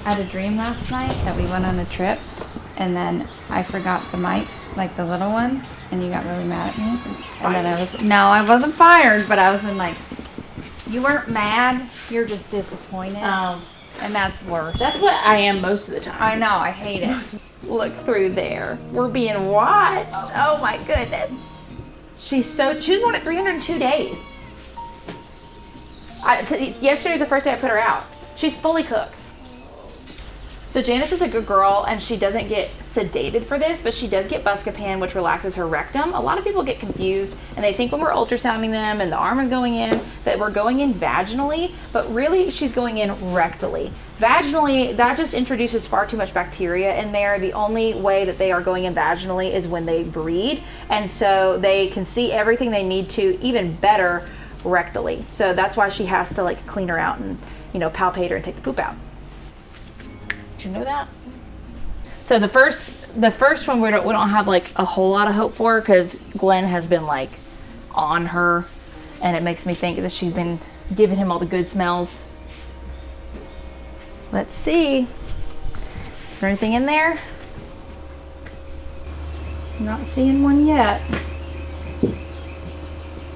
I had a dream last night that we went on a trip, and then I forgot the mics, like the little ones, and you got really mad at me. And then I wasn't fired, but I was in like, you weren't mad, you're just disappointed. And that's worse. That's what I am most of the time. I know, I hate it. Look through there. We're being watched. Oh my goodness. She's born at 302 days. Yesterday was the first day I put her out. She's fully cooked. So Janice is a good girl, and she doesn't get sedated for this, but she does get buscopan, which relaxes her rectum. A lot of people get confused, and they think when we're ultrasounding them and the arm is going in, that we're going in vaginally, but really she's going in rectally. Vaginally, that just introduces far too much bacteria in there. The only way that they are going in vaginally is when they breed, and so they can see everything they need to, even better, rectally. So that's why she has to like clean her out and, you know, palpate her and take the poop out. Did you know that? So the first one we don't have like a whole lot of hope for, because Glenn has been like on her, and it makes me think that she's been giving him all the good smells. Let's see. Is there anything in there? Not seeing one yet.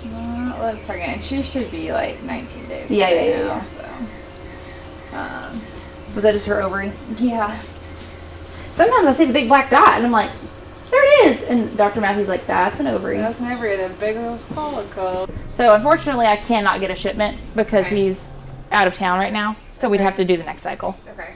Not look pregnant. She should be like 19 days. Yeah. So. Was that just her ovary? Yeah. Sometimes I see the big black dot and I'm like, there it is. And Dr. Matthew's like, that's an ovary. That's an ovary, the big old follicle. So unfortunately I cannot get a shipment because he's out of town right now. So we'd have to do the next cycle. Okay.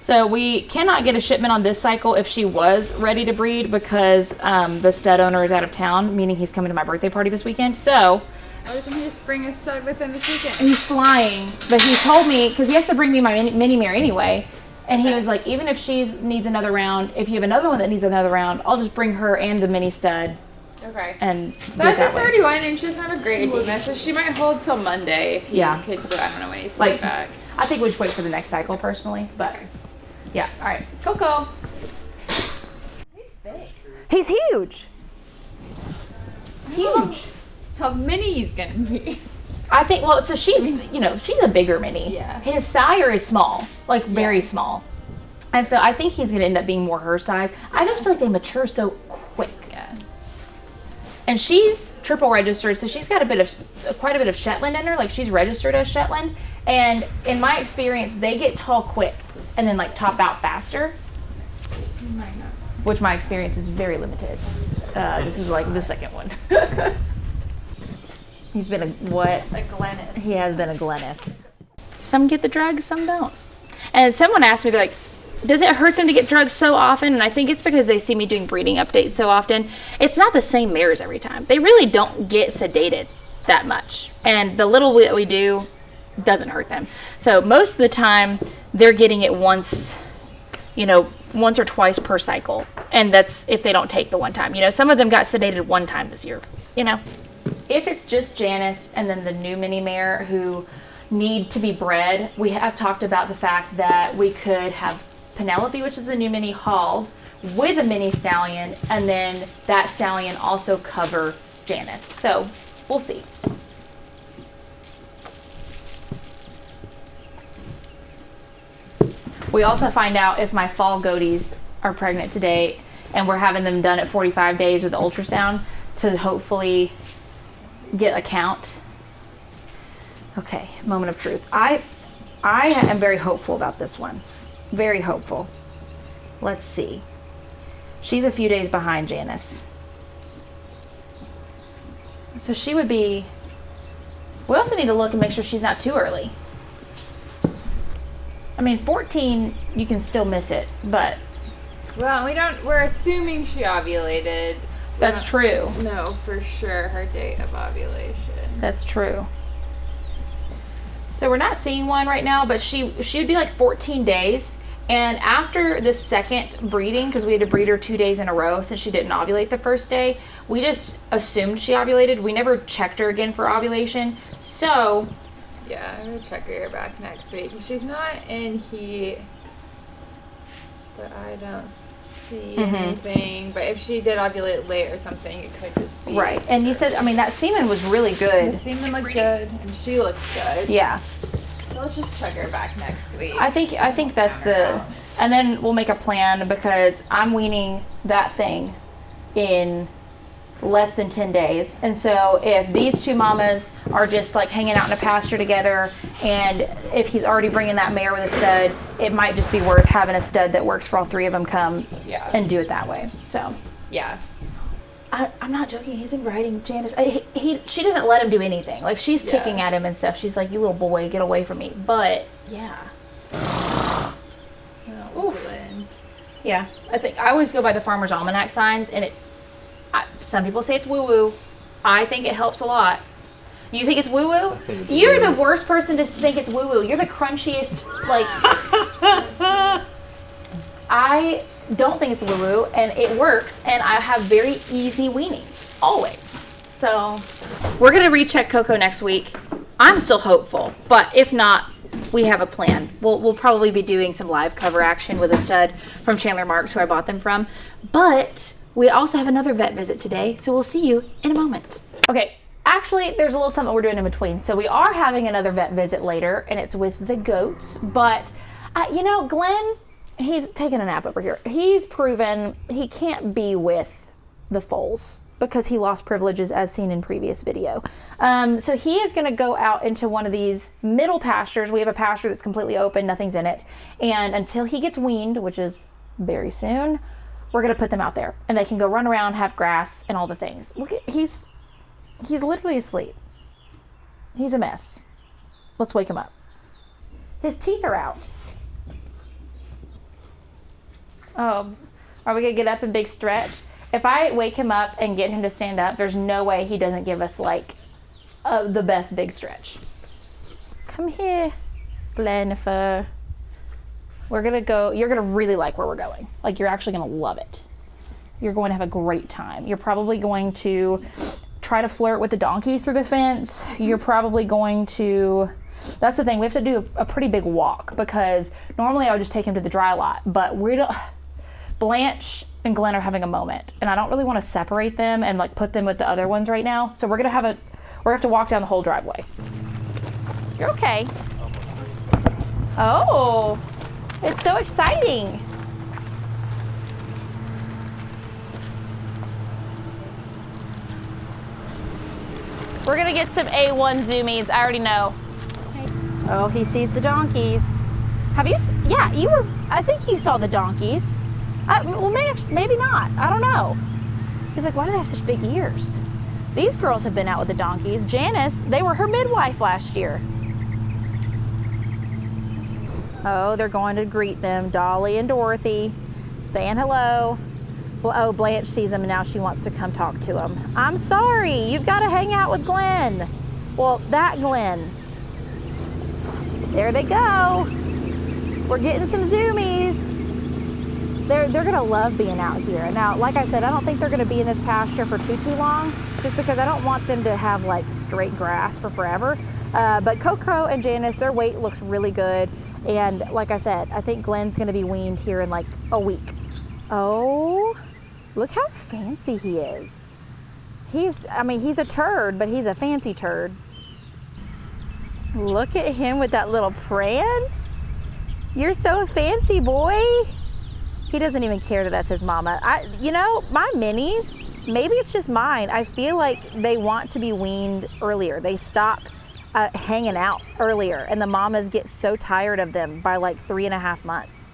So we cannot get a shipment on this cycle if she was ready to breed, because the stud owner is out of town, meaning he's coming to my birthday party this weekend. So why doesn't he just bring a stud with him this weekend? he's flying, but he told me, because he has to bring me my mini Mare anyway, and he was like, even if she needs another round, if you have another one that needs another round, I'll just bring her and the mini stud. Okay. And that's a 31, and she doesn't have a great edema, so she might hold till Monday if he could, but I don't know when he's coming back. I think we should wait for the next cycle personally, but yeah. All right, Coco. He's big. He's huge. Huge. How mini he's gonna be? I think, well, so she's, you know, she's a bigger mini. Yeah. His sire is small, like very small. And so I think he's going to end up being more her size. I just feel like they mature so quick. Yeah. And she's triple registered, so she's got quite a bit of Shetland in her. Like, she's registered as Shetland. And in my experience, they get tall quick and then like top out faster. Might not. Which my experience is very limited. This is like the second one. He's been a what? A Glennis. He has been a Glennis. Some get the drugs, some don't. And someone asked me, they're like, does it hurt them to get drugs so often? And I think it's because they see me doing breeding updates so often. It's not the same mares every time. They really don't get sedated that much. And the little that we do doesn't hurt them. So most of the time, they're getting it once or twice per cycle. And that's if they don't take the one time. You know, some of them got sedated one time this year, you know. If it's just Janice and then the new mini mare who need to be bred, we have talked about the fact that we could have Penelope, which is the new mini, hauled with a mini stallion, and then that stallion also cover Janice. So we'll see. We also find out if my fall goatees are pregnant today, and we're having them done at 45 days with the ultrasound to hopefully get a count. Okay, moment of truth. I am very hopeful about this one. Very hopeful. Let's see. She's a few days behind Janice. So she would be... We also need to look and make sure she's not too early. I mean, 14, you can still miss it, but... Well, we're assuming she ovulated. That's true. No, for sure, her date of ovulation. That's true. So we're not seeing one right now, but she would be like 14 days. And after the second breeding, because we had to breed her 2 days in a row since she didn't ovulate the first day, we just assumed she ovulated. We never checked her again for ovulation. So... Yeah, I'm going to check her back next week. She's not in heat, but I don't see anything. But if she did ovulate late or something, it could just be... Right. And you said, I mean, that semen was really good. The semen looked good, and she looked good. Yeah. Let's just check her back next week. I think that's the, and then we'll make a plan because I'm weaning that thing in less than 10 days. And so if these two mamas are just like hanging out in a pasture together, and if he's already bringing that mare with a stud, it might just be worth having a stud that works for all three of them come and do it that way. So yeah. I'm not joking. He's been riding Janice. She doesn't let him do anything. Like, she's kicking at him and stuff. She's like, you little boy, get away from me. But, yeah. Yeah. I think I always go by the Farmer's Almanac signs, and some people say it's woo-woo. I think it helps a lot. You think it's woo-woo? You're the worst person to think it's woo-woo. You're the crunchiest, like... I don't think it's woo-woo, and it works, and I have very easy weaning, always. So, we're going to recheck Coco next week. I'm still hopeful, but if not, we have a plan. We'll probably be doing some live cover action with a stud from Chandler Marks, who I bought them from. But we also have another vet visit today, so we'll see you in a moment. Okay, actually, there's a little something we're doing in between. So we are having another vet visit later, and it's with the goats. But, you know, Glenn... He's taking a nap over here. He's proven he can't be with the foals because he lost privileges as seen in previous video. So he is going to go out into one of these middle pastures. We have a pasture that's completely open, nothing's in it. And until he gets weaned, which is very soon, we're going to put them out there. And they can go run around, have grass, and all the things. Look at, he's literally asleep. He's a mess. Let's wake him up. His teeth are out. Oh, are we going to get up and big stretch? If I wake him up and get him to stand up, there's no way he doesn't give us, like, the best big stretch. Come here, Glennifer. We're going to go. You're going to really like where we're going. Like, you're actually going to love it. You're going to have a great time. You're probably going to try to flirt with the donkeys through the fence. You're probably going to... That's the thing. We have to do a pretty big walk because normally I would just take him to the dry lot, but we don't... Blanche and Glenn are having a moment, and I don't really want to separate them and like put them with the other ones right now. So we're gonna have to walk down the whole driveway. You're okay. Oh, it's so exciting. We're gonna get some A1 zoomies. I already know. Oh, he sees the donkeys. Have you? Yeah, you were. I think you saw the donkeys. Well, maybe not. I don't know. He's like, why do they have such big ears? These girls have been out with the donkeys. Janice, they were her midwife last year. Oh, they're going to greet them. Dolly and Dorothy saying hello. Oh, Blanche sees them and now she wants to come talk to them. I'm sorry, you've got to hang out with Glenn. Well, that Glenn. There they go. We're getting some zoomies. They're gonna love being out here. Now, like I said, I don't think they're gonna be in this pasture for too long, just because I don't want them to have like straight grass for forever. But Coco and Janice, their weight looks really good. And like I said, I think Glenn's gonna be weaned here in like a week. Oh, look how fancy he is. He's a turd, but he's a fancy turd. Look at him with that little prance. You're so fancy, boy. He doesn't even care that that's his mama. You know, my minis, maybe it's just mine. I feel like they want to be weaned earlier. They stop hanging out earlier, and the mamas get so tired of them by like 3.5 months.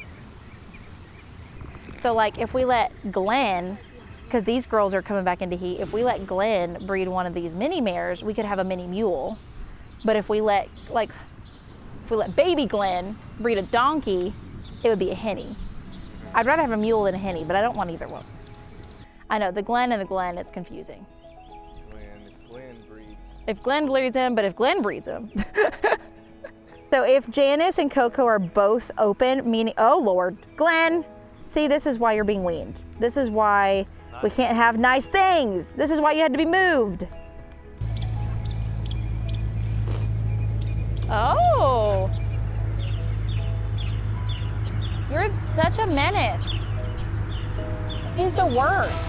So like if we let Glenn, because these girls are coming back into heat, if we let Glenn breed one of these mini mares, we could have a mini mule. But if we let baby Glenn breed a donkey, it would be a henny. I'd rather have a mule than a henny, but I don't want either one. I know, the Glenn and the Glenn, it's confusing. If Glenn breeds him, but if Glenn breeds him. So if Janice and Coco are both open, meaning, oh Lord, Glenn, see, this is why you're being weaned. This is why we can't have nice things. This is why you had to be moved. Oh. You're such a menace. He's the worst.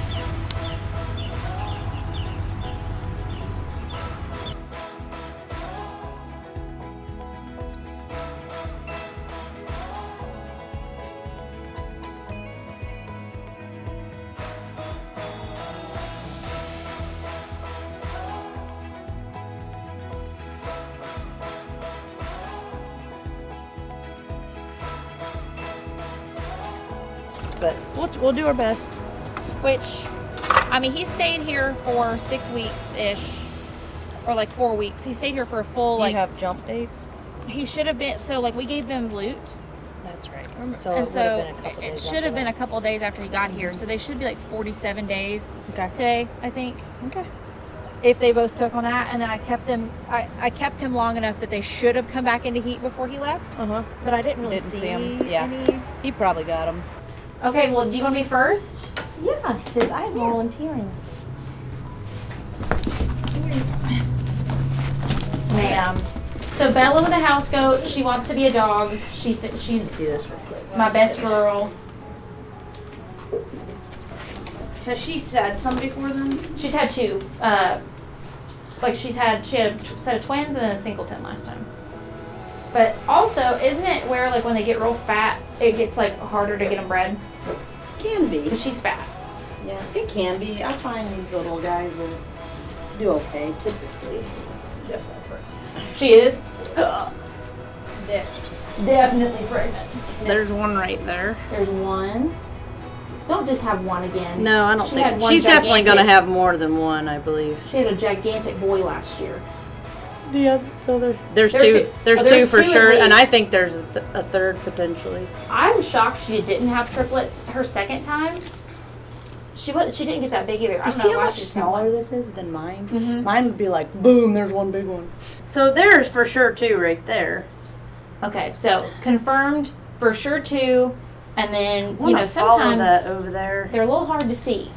but we'll do our best. Which, I mean, he stayed here for 6 weeks-ish, or like 4 weeks. He stayed here for a full, You have jump dates? he should have been, so like we gave them loot. That's right. So And it would have so been a couple it days should have after been a that. couple of days after he got here. So they should be like 47 days Okay. today, I think. Okay. If they both took on that, and then I kept them, I kept him long enough that they should have come back into heat before he left. But I didn't really Didn't see see him. Yeah. any. He probably got him. Okay, well, do you want to be first? Yeah, he says I'm volunteering. Ma'am. So Bella was a house goat. She wants to be a dog. She's See this real quick. my best girl. Has she said some before then? She's had 2. She had a set of twins and then a singleton last time. But also, isn't it where like when they get real fat, it gets like harder to get them bred? Can be. Because she's fat. Yeah, it can be. I find these little guys will do okay, typically. She is Dipped. definitely pregnant. There's one right there. There's one. Don't just have one again. No, I don't She had think. one She's definitely going to gigantic- have more than one, I believe. She had a gigantic boy last year. The other. There's There's two. two- There's oh, two there's for two at sure, and I least. think there's a third potentially. I'm shocked she didn't have triplets her second time. She didn't get that big either. I You don't see know how why much she's smaller this is than mine? Mhm. Mine would be like, boom, there's one big one. So there's for sure two right there. Okay, so confirmed for sure 2, and then I wanna follow sometimes that over there. they're a little hard to see.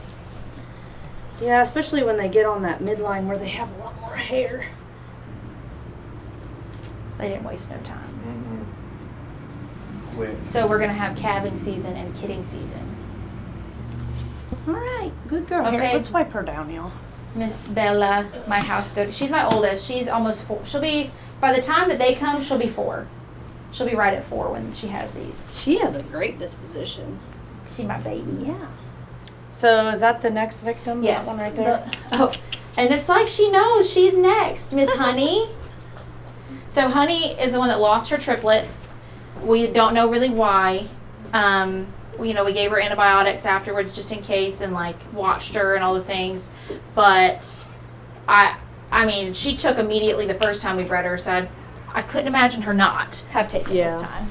Yeah, especially when they get on that midline where they have a lot more hair. They didn't waste no time. Quick. So we're gonna have calving season and kidding season. All right, good girl. Okay. Here, let's wipe her down, y'all. Miss Bella, my house goat. She's my oldest. She's almost 4. She'll be, by the time that they come, she'll be 4. She'll be right at 4 when she has these. She has a great disposition. See my baby. Yeah. So is that the next victim? Yes. That one right there? Oh, and it's like she knows she's next, Miss Honey. So Honey is the one that lost her triplets. We don't know really why. We gave her antibiotics afterwards just in case, and like watched her and all the things. But I mean, she took immediately the first time we bred her, so I couldn't imagine her not have taken Yeah. this time.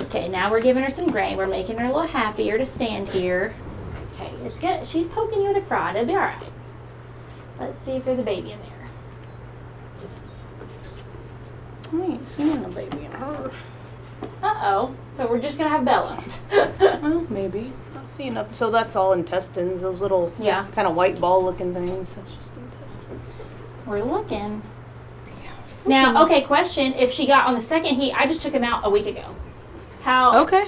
Okay, now we're giving her some grain. We're making her a little happier to stand here. Okay, it's good. She's poking you with a prod. It'll be all right. Let's see if there's a baby in there. I ain't seen a baby in her. Uh-oh. So we're just going to have Bella. Well, maybe. Not seeing nothing. So that's all intestines, those little Yeah. kind of white ball looking things. That's just intestines. We're looking. Now, okay, question. If she got on the second heat, I just took him out a week ago. Okay.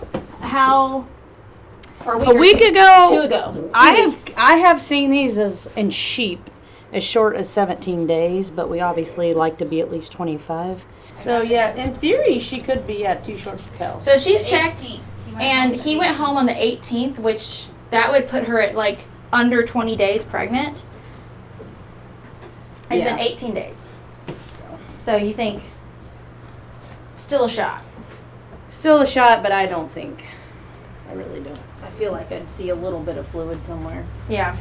Or A week two- ago, 2 ago. I have seen these as in sheep as short as 17 days, but we obviously like to be at least 25. So yeah, in theory, she could be too short to tell. So she's checked, 18th. and he went home on the 18th, which that would put her at like under 20 days pregnant. It's been Yeah. 18 days. So you think still a shot? Still a shot, but I don't think. I really don't. I feel like I'd see a little bit of fluid somewhere. Yeah.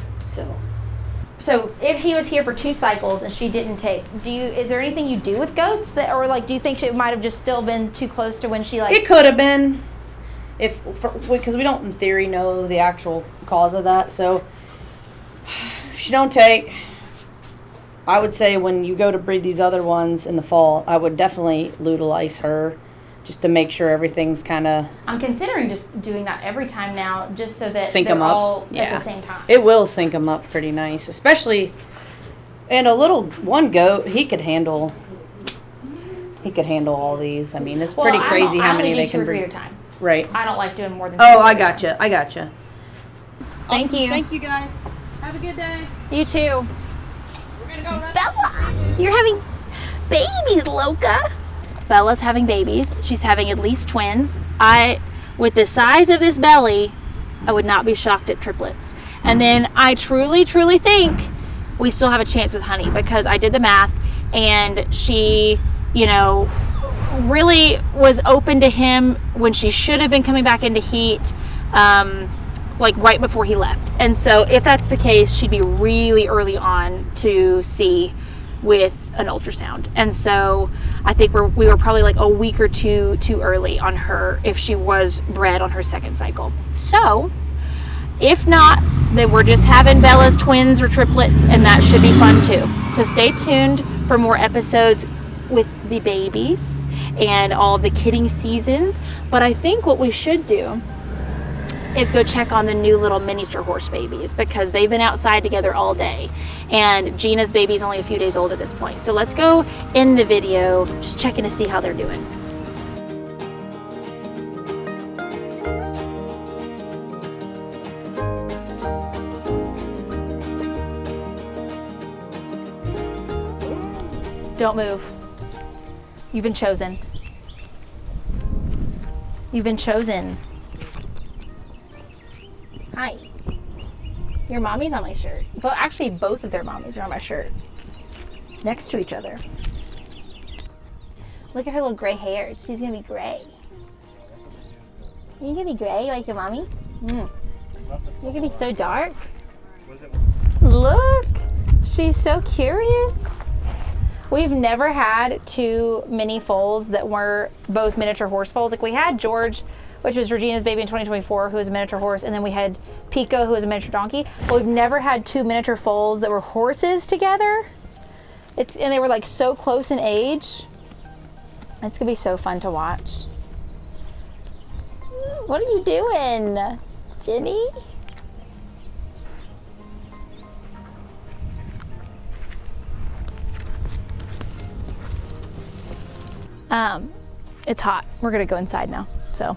So if he was here for 2 cycles and she didn't take, is there anything you do with goats that, or like, do you think she might have just still been too close to when she like? it could have been, because we don't in theory know the actual cause of that. So if she don't take, I would say when you go to breed these other ones in the fall, I would definitely utilize her, just to make sure everything's kind of I'm considering just doing that every time now, just so that sync they're them up. all at the same time. It will sync them up pretty nice, especially. And a little one goat, he could handle all these. I mean, it's pretty crazy how many they can breed. 2 or 3 breed. at a time. Right. I don't like doing more than. Oh, 2 I at a time. gotcha. Thank you. Thank you guys. Have a good day. You too. We're gonna go run. Bella, you're having babies, Loca. Bella's having babies. She's having at least twins. With the size of this belly, I would not be shocked at triplets. And then I truly, truly think we still have a chance with Honey, because I did the math, and she, really was open to him when she should have been coming back into heat, like right before he left. And so if that's the case, she'd be really early on to see with an ultrasound. And so I think we were probably like a week or two too early on her if she was bred on her second cycle. So if not, then we're just having Bella's twins or triplets, and that should be fun too. So stay tuned for more episodes with the babies and all the kidding seasons. But I think what we should do is go check on the new little miniature horse babies, because they've been outside together all day, and Gina's baby is only a few days old at this point. So let's go in the video just checking to see how they're doing. Don't move. You've been chosen. You've been chosen. Hi. Your mommy's on my shirt. Well, actually, both of their mommies are on my shirt. Next to each other. Look at her little gray hairs. She's gonna be gray. You're gonna be gray like your mommy? You're gonna be so dark. Look, she's so curious. We've never had two mini foals that were both miniature horse foals. Like we had George, which was Regina's baby in 2024, who was a miniature horse, and then we had Pico, who was a miniature donkey. But we've never had two miniature foals that were horses together. And they were like so close in age. It's gonna be so fun to watch. What are you doing, Jenny? It's hot. We're gonna go inside now, so.